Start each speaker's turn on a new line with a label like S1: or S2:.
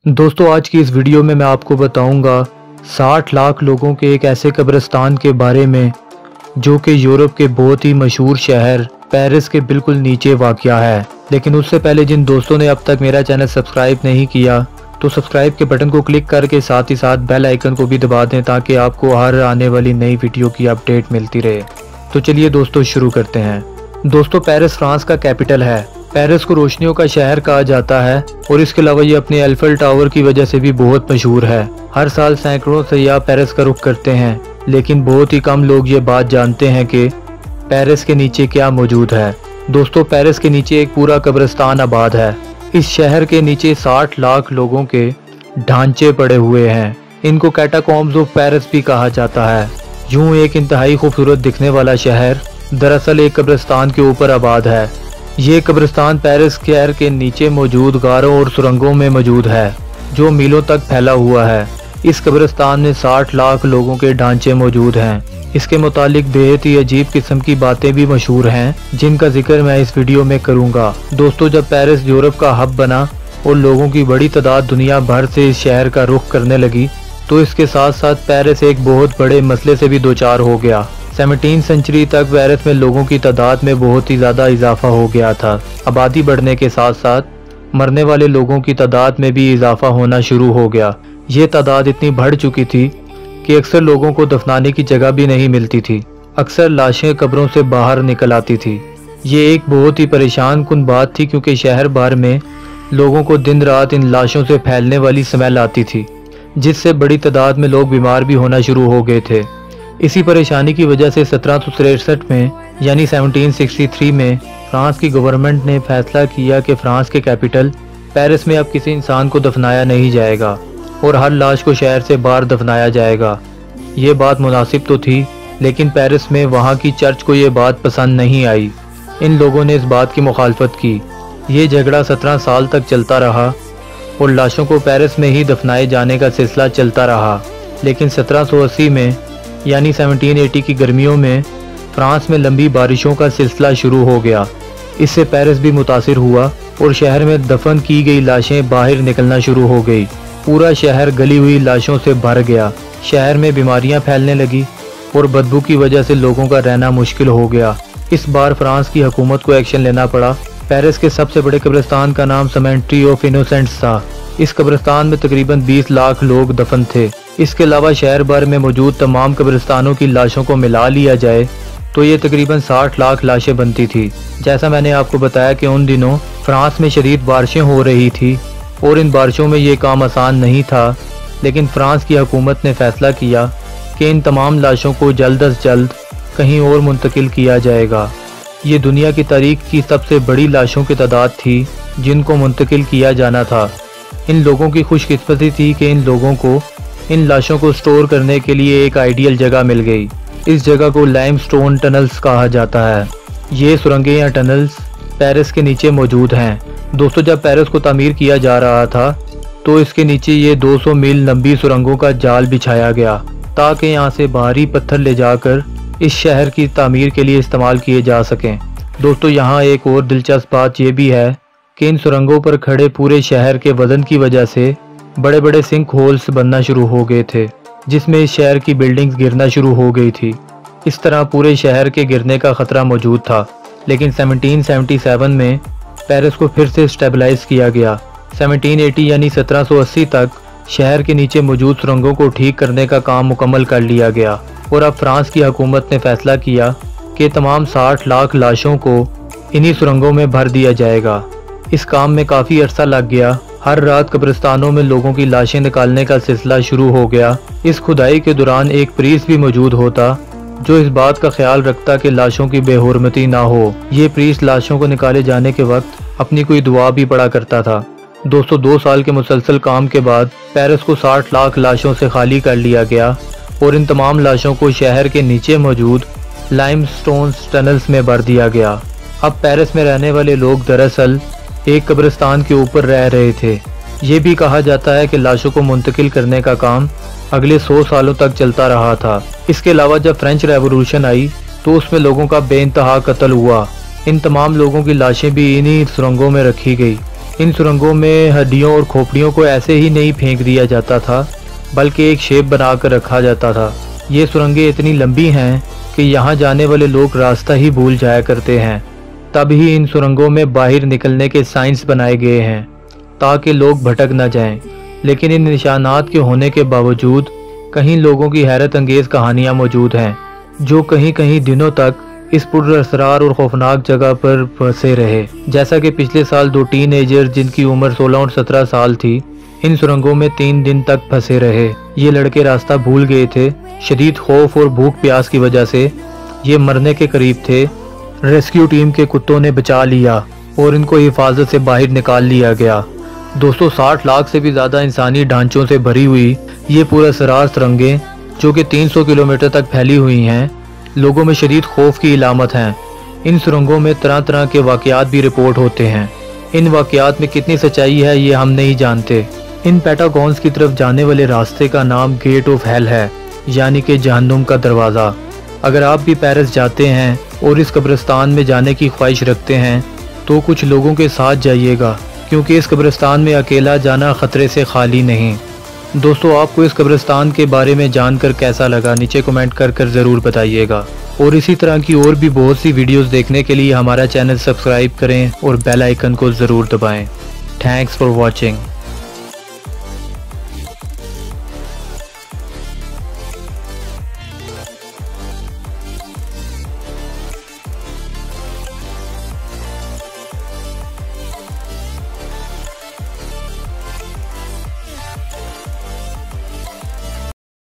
S1: दोस्तों आज की इस वीडियो में मैं आपको बताऊंगा 60 लाख लोगों के एक ऐसे कब्रिस्तान के बारे में जो कि यूरोप के बहुत ही मशहूर शहर पेरिस के बिल्कुल नीचे वाक़या है। लेकिन उससे पहले जिन दोस्तों ने अब तक मेरा चैनल सब्सक्राइब नहीं किया तो सब्सक्राइब के बटन को क्लिक करके साथ ही साथ बेल आइकन को भी दबा दें ताकि आपको हर आने वाली नई वीडियो की अपडेट मिलती रहे। तो चलिए दोस्तों शुरू करते हैं। दोस्तों पेरिस फ्रांस का कैपिटल है। पेरिस को रोशनियों का शहर कहा जाता है और इसके अलावा ये अपने एलिफेंट टावर की वजह से भी बहुत मशहूर है। हर साल सैकड़ों सयाह पेरिस का रुख करते हैं, लेकिन बहुत ही कम लोग ये बात जानते हैं कि पेरिस के नीचे क्या मौजूद है। दोस्तों पेरिस के नीचे एक पूरा कब्रिस्तान आबाद है। इस शहर के नीचे 60 लाख लोगों के ढांचे पड़े हुए हैं। इनको कैटाकॉम्ब्स ऑफ पेरिस भी कहा जाता है। यूं एक इंतहाई खूबसूरत दिखने वाला शहर दरअसल एक कब्रिस्तान के ऊपर आबाद है। ये कब्रिस्तान पेरिस शहर के नीचे मौजूद गारों और सुरंगों में मौजूद है जो मीलों तक फैला हुआ है। इस कब्रिस्तान में 60 लाख लोगों के ढांचे मौजूद हैं। इसके मुतालिक बेहद ही अजीब किस्म की बातें भी मशहूर हैं जिनका जिक्र मैं इस वीडियो में करूंगा। दोस्तों जब पेरिस यूरोप का हब बना और लोगों की बड़ी तादाद दुनिया भर से इस शहर का रुख करने लगी तो इसके साथ साथ पेरिस एक बहुत बड़े मसले से भी दो चार हो गया। 17वीं सेंचुरी तक पेरिस में लोगों की तादाद में बहुत ही ज़्यादा इजाफा हो गया था। आबादी बढ़ने के साथ साथ मरने वाले लोगों की तादाद में भी इजाफा होना शुरू हो गया। ये तादाद इतनी बढ़ चुकी थी कि अक्सर लोगों को दफनाने की जगह भी नहीं मिलती थी। अक्सर लाशें कब्रों से बाहर निकल आती थी। ये एक बहुत ही परेशान कुन बात थी क्योंकि शहर भर में लोगों को दिन रात इन लाशों से फैलने वाली स्मेल आती थी जिससे बड़ी तादाद में लोग बीमार भी होना शुरू हो गए थे। इसी परेशानी की वजह से 1763 में यानी 1763 में फ्रांस की गवर्नमेंट ने फैसला किया कि फ्रांस के कैपिटल पेरिस में अब किसी इंसान को दफनाया नहीं जाएगा और हर लाश को शहर से बाहर दफनाया जाएगा। ये बात मुनासिब तो थी लेकिन पेरिस में वहाँ की चर्च को ये बात पसंद नहीं आई। इन लोगों ने इस बात की मुखालफत की। ये झगड़ा 17 साल तक चलता रहा और लाशों को पेरिस में ही दफनाए जाने का सिलसिला चलता रहा। लेकिन 1780 में यानी 1780 की गर्मियों में फ्रांस में लंबी बारिशों का सिलसिला शुरू हो गया। इससे पेरिस भी मुतासिर हुआ और शहर में दफन की गई लाशें बाहर निकलना शुरू हो गई। पूरा शहर गली हुई लाशों से भर गया। शहर में बीमारियां फैलने लगी और बदबू की वजह से लोगों का रहना मुश्किल हो गया। इस बार फ्रांस की हुकूमत को एक्शन लेना पड़ा। पेरिस के सबसे बड़े कब्रिस्तान का नाम सेमेंट्री ऑफ इनोसेंट्स था। इस कब्रिस्तान में तकरीबन 20 लाख लोग दफन थे। इसके अलावा शहर भर में मौजूद तमाम कब्रिस्तानों की लाशों को मिला लिया जाए तो ये तकरीबन 60 लाख लाशें बनती थी। जैसा मैंने आपको बताया कि उन दिनों फ्रांस में शदीद बारिशें हो रही थी और इन बारिशों में ये काम आसान नहीं था, लेकिन फ्रांस की हुकूमत ने फैसला किया कि इन तमाम लाशों को जल्द अज जल्द कहीं और मुंतकिल किया जाएगा। ये दुनिया की तारीख की सबसे बड़ी लाशों की तादाद थी जिनको मुंतकिल किया जाना था। इन लोगों की खुशकिस्मती थी कि इन लोगों को इन लाशों को स्टोर करने के लिए एक आइडियल जगह मिल गई। इस जगह को लाइमस्टोन टनल्स कहा जाता है। ये सुरंगें या टनल्स पेरिस के नीचे मौजूद हैं। दोस्तों जब पेरिस को तामीर किया जा रहा था तो इसके नीचे ये 200 मील लंबी सुरंगों का जाल बिछाया गया ताकि यहाँ से भारी पत्थर ले जाकर इस शहर की तामीर के लिए इस्तेमाल किए जा सकें। दोस्तों यहाँ एक और दिलचस्प बात यह भी है कि इन सुरंगों पर खड़े पूरे शहर के वजन की वजह से बड़े बड़े सिंक होल्स बनना शुरू हो गए थे जिसमें इस शहर की बिल्डिंग्स गिरना शुरू हो गई थी। इस तरह पूरे शहर के गिरने का खतरा मौजूद था। लेकिन 1777 में पेरिस को फिर से स्टेबलाइज किया गया। 1780 यानी 1780 तक शहर के नीचे मौजूद सुरंगों को ठीक करने का काम मुकम्मल कर लिया गया और अब फ्रांस की हुकूमत ने फैसला किया कि तमाम 60 लाख लाशों को इन्हीं सुरंगों में भर दिया जाएगा। इस काम में काफ़ी अरसा लग गया। हर रात कब्रिस्तानों में लोगों की लाशें निकालने का सिलसिला शुरू हो गया। इस खुदाई के दौरान एक प्रीस्ट भी मौजूद होता जो इस बात का ख्याल रखता कि लाशों की बेहुरमती ना हो। ये प्रीस्ट लाशों को निकाले जाने के वक्त अपनी कोई दुआ भी पढ़ा करता था। दोस्तों 2 साल के मुसलसल काम के बाद पेरिस को 60 लाख लाशों से खाली कर लिया गया और इन तमाम लाशों को शहर के नीचे मौजूद लाइमस्टोन टनल्स में भर दिया गया। अब पेरिस में रहने वाले लोग दरअसल एक कब्रिस्तान के ऊपर रह रहे थे। ये भी कहा जाता है कि लाशों को मुंतकिल करने का काम अगले 100 सालों तक चलता रहा था। इसके अलावा जब फ्रेंच रेवोल्यूशन आई तो उसमें लोगों का बेइंतहा कत्ल हुआ। इन तमाम लोगों की लाशें भी इन्हीं सुरंगों में रखी गई। इन सुरंगों में हड्डियों और खोपड़ियों को ऐसे ही नहीं फेंक दिया जाता था, बल्कि एक शेप बनाकर रखा जाता था। ये सुरंगें इतनी लंबी हैं कि यहाँ जाने वाले लोग रास्ता ही भूल जाया करते हैं। तब ही इन सुरंगों में बाहर निकलने के साइंस बनाए गए हैं ताकि लोग भटक न जाएं। लेकिन इन निशानात के होने के बावजूद कहीं लोगों की हैरत अंगेज कहानियाँ मौजूद हैं, जो कहीं कहीं दिनों तक इस पुरअसरार और खौफनाक जगह पर फंसे रहे। जैसा कि पिछले साल 2 टीनेजर जिनकी उम्र 16 और 17 साल थी, इन सुरंगों में 3 दिन तक फंसे रहे। ये लड़के रास्ता भूल गए थे। शदीद खौफ और भूख प्यास की वजह से ये मरने के करीब थे। रेस्क्यू टीम के कुत्तों ने बचा लिया और इनको हिफाजत से बाहर निकाल लिया गया। दोस्तों, 60 लाख से भी ज़्यादा इंसानी ढांचों से भरी हुई ये पुरअसरार सुरंगें, जो कि 300 किलोमीटर तक फैली हुई हैं, लोगों में शदीद खौफ की इलामत हैं। इन सुरंगों में तरह तरह के वाक़यात भी रिपोर्ट होते हैं। इन वाक़यात में कितनी सच्चाई है ये हम नहीं जानते। इन पेंटागॉन्स की तरफ जाने वाले रास्ते का नाम गेट ऑफ हेल है, यानी कि जहन्नुम का दरवाज़ा। अगर आप भी पेरिस जाते हैं और इस कब्रिस्तान में जाने की ख्वाहिश रखते हैं तो कुछ लोगों के साथ जाइएगा, क्योंकि इस कब्रिस्तान में अकेला जाना ख़तरे से खाली नहीं। दोस्तों, आपको इस कब्रिस्तान के बारे में जानकर कैसा लगा नीचे कमेंट कर ज़रूर बताइएगा। और इसी तरह की और भी बहुत सी वीडियोस देखने के लिए हमारा चैनल सब्सक्राइब करें और बेल आइकन को ज़रूर दबाएं। Thanks for watching.